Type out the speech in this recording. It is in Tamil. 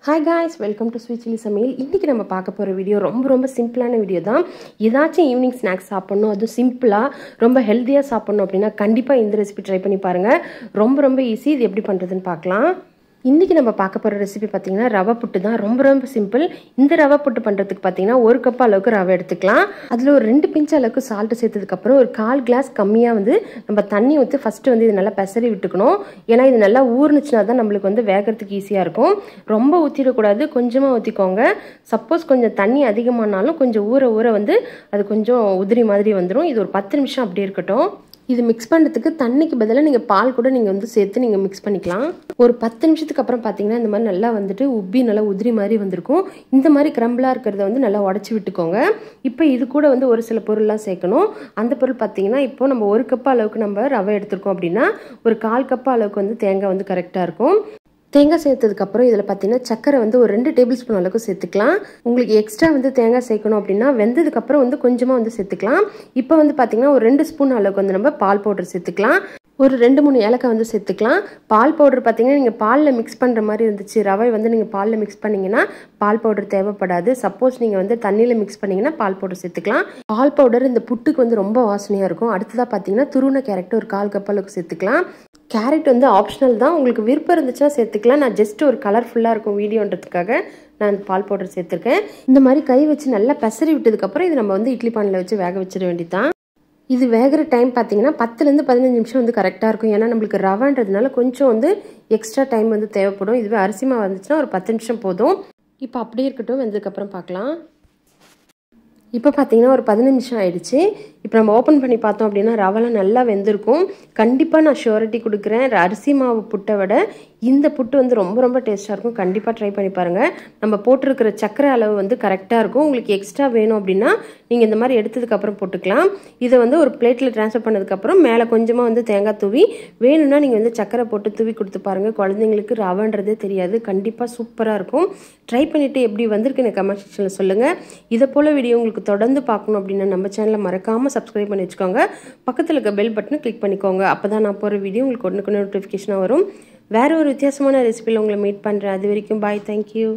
Hi guys, welcome to Sweet Chili Samaiyal. இன்னைக்கு நம்ம பார்க்க போற வீடியோ ரொம்ப சிம்பிளான வீடியோ தான். ஏதாச்சும் ஈவினிங் ஸ்நாக்ஸ் சாப்பிடணும், அது சிம்பிளா ரொம்ப ஹெல்தியா சாப்பிடணும் அப்படினா கண்டிப்பா இந்த ரெசிபி ட்ரை பண்ணி பாருங்க. ரொம்ப ஈஸி. இது எப்படி பண்றதுன்னு பார்க்கலாம். இன்னைக்கு நம்ம பார்க்க போற ரெசிபி பாத்தீங்கன்னா ரவை புட்டு தான். ரொம்ப சிம்பிள். இந்த ரவை புட்டு பண்றதுக்கு பாத்தீங்கன்னா 1 கப் அளவுக்கு ரவை எடுத்துக்கலாம். அதுல ஒரு 2 பிஞ்ச் அளவுக்கு சால்ட் சேர்த்ததுக்கு அப்புறம் ஒரு 1/4 கிளாஸ் கம்மியா நம்ம தண்ணி ஊத்தி ஃபர்ஸ்ட் இது நல்லா பெசரி விட்டுக்கணும். ஏன்னா இது நல்லா ஊறுனுச்சுனா தான் நமக்கு வேகிறதுக்கு ஈஸியா இருக்கும். ரொம்ப ஊத்திட கூடாது, கொஞ்சமா ஊத்திக்கோங்க. சப்போஸ் கொஞ்சம் தண்ணி அதிகமானாலும் கொஞ்சம் ஊற அது கொஞ்சம் உதிரி மாதிரி வந்துரும். இது ஒரு 10 நிமிஷம் அப்படியே இருக்கட்டும். இது மிக்ஸ் பண்ணுறதுக்கு தண்ணிக்கு பதிலாக நீங்கள் பால் கூட நீங்கள் சேர்த்து நீங்கள் மிக்ஸ் பண்ணிக்கலாம். ஒரு 10 நிமிஷத்துக்கு அப்புறம் பார்த்தீங்கன்னா இந்த மாதிரி நல்லா உப்பி நல்லா உதிரி மாதிரி வந்திருக்கும். இந்த மாதிரி கிரம்பிளாக இருக்கிறத நல்லா உடச்சி விட்டுக்கோங்க. இப்போ இது கூட ஒரு சில பொருள்லாம் சேர்க்கணும். அந்த பொருள் பார்த்தீங்கன்னா இப்போ நம்ம 1 கப் அளவுக்கு நம்ம ரவை எடுத்துருக்கோம் அப்படின்னா ஒரு 1/4 கப் அளவுக்கு தேங்காய் கரெக்டாக இருக்கும். தேங்காய் சேர்த்ததுக்கப்புறம் இதில் பார்த்தீங்கன்னா சக்கரை ஒரு 2 டேபிள் ஸ்பூன் அளவுக்கு சேர்த்துக்கலாம். உங்களுக்கு எக்ஸ்ட்ரா தேங்காய் சேர்க்கணும் அப்படின்னா வெந்ததுக்கப்புறம் கொஞ்சமாக சேர்த்துக்கலாம். இப்போ பார்த்தீங்கன்னா ஒரு 2 ஸ்பூன் அளவுக்கு நம்ம பால் பவுடர் சேர்த்துக்கலாம். ஒரு 2-3 ஏலக்காய் சேர்த்துக்கலாம். பால் பவுடர் பார்த்தீங்கன்னா நீங்கள் பாலில் மிக்ஸ் பண்ணுற மாதிரி இருந்துச்சு, ரவை நீங்கள் பாலில் மிக்ஸ் பண்ணிங்கன்னா பால் பவுடர் தேவைப்படாது. சப்போஸ் நீங்கள் தண்ணியில் மிக்ஸ் பண்ணிங்கன்னா பால் பவுடர் சேர்த்துக்கலாம். பால் பவுடர் இந்த புட்டுக்கு ரொம்ப வாசனையாக இருக்கும். அடுத்ததாக பார்த்தீங்கன்னா துருவன கேரட் ஒரு 1/4 கப் அளவுக்கு சேர்த்துக்கலாம். கேரட் ஆப்ஷனல் தான், உங்களுக்கு விருப்பம் இருந்துச்சுன்னா சேர்த்துக்கலாம். நான் ஜஸ்ட் ஒரு கலர்ஃபுல்லாக இருக்கும் வீடியோன்றதுக்காக நான் பால் பவுடர் சேர்த்துருக்கேன். இந்த மாதிரி கை வச்சு நல்லா பெசரி விட்டதுக்கப்புறம் இது நம்ம இட்லி பானில் வச்சு வேக வச்சிட வேண்டியதான். இது வேகிற டைம் பார்த்தீங்கன்னா 10லேருந்து 15 நிமிஷம் கரெக்டாக இருக்கும். ஏன்னா நம்மளுக்கு ரவைன்றதுனால கொஞ்சம் எக்ஸ்ட்ரா டைம் தேவைப்படும். இதுவே அரிசி மாவு வந்துச்சுன்னா ஒரு 10 நிமிஷம் போதும். இப்போ அப்படியே இருக்கட்டும், வெந்ததுக்கப்புறம் பார்க்கலாம். இப்போ பார்த்தீங்கன்னா ஒரு 15 நிமிஷம் ஆயிடுச்சு. இப்போ நம்ம ஓப்பன் பண்ணி பார்த்தோம் அப்படின்னா ரவெல்லாம் நல்லா வெந்திருக்கும். கண்டிப்பாக நான் ஷூரிட்டி கொடுக்குறேன், அரிசி மாவு புட்டை விட இந்த புட்டு ரொம்ப டேஸ்ட்டாக இருக்கும். கண்டிப்பாக ட்ரை பண்ணி பாருங்கள். நம்ம போட்டிருக்கிற சக்கரை அளவு கரெக்டாக இருக்கும். உங்களுக்கு எக்ஸ்ட்ரா வேணும் அப்படின்னா நீங்கள் இந்த மாதிரி எடுத்ததுக்கப்புறம் போட்டுக்கலாம். இதை ஒரு பிளேட்டில் ட்ரான்ஸ்ஃபர் பண்ணதுக்கப்புறம் மேலே கொஞ்சமாக தேங்காய் தூவி வேணும்னா நீங்கள் சக்கரை போட்டு தூவி கொடுத்து பாருங்கள். குழந்தைங்களுக்கு ரவைன்றதே தெரியாது. கண்டிப்பாக சூப்பராக இருக்கும். ட்ரை பண்ணிவிட்டு எப்படி வந்திருக்கு எனக்கு கமெண்ட் செக்ஷனில் சொல்லுங்கள். இதை போல் வீடியோ உங்களுக்கு தொடர்ந்து பார்க்கணும் அப்படின்னா நம்ம சேனலை மறக்காமல் சப்ஸ்கிரைப் பண்ணி வச்சுக்கோங்க. பக்கத்தில் இருக்க பெல் பட்டனை கிளிக் பண்ணிக்கோங்க. அப்போ தான் நான் போகிற வீடியோ உங்களுக்கு உடனுக்குன்னு நோட்டிஃபிகேஷனாக வரும். வேறு ஒரு வித்தியாசமான ரெசிபியில் உங்களை மீட் பண்ணுறேன். அது வரைக்கும் பாய், தேங்க்யூ.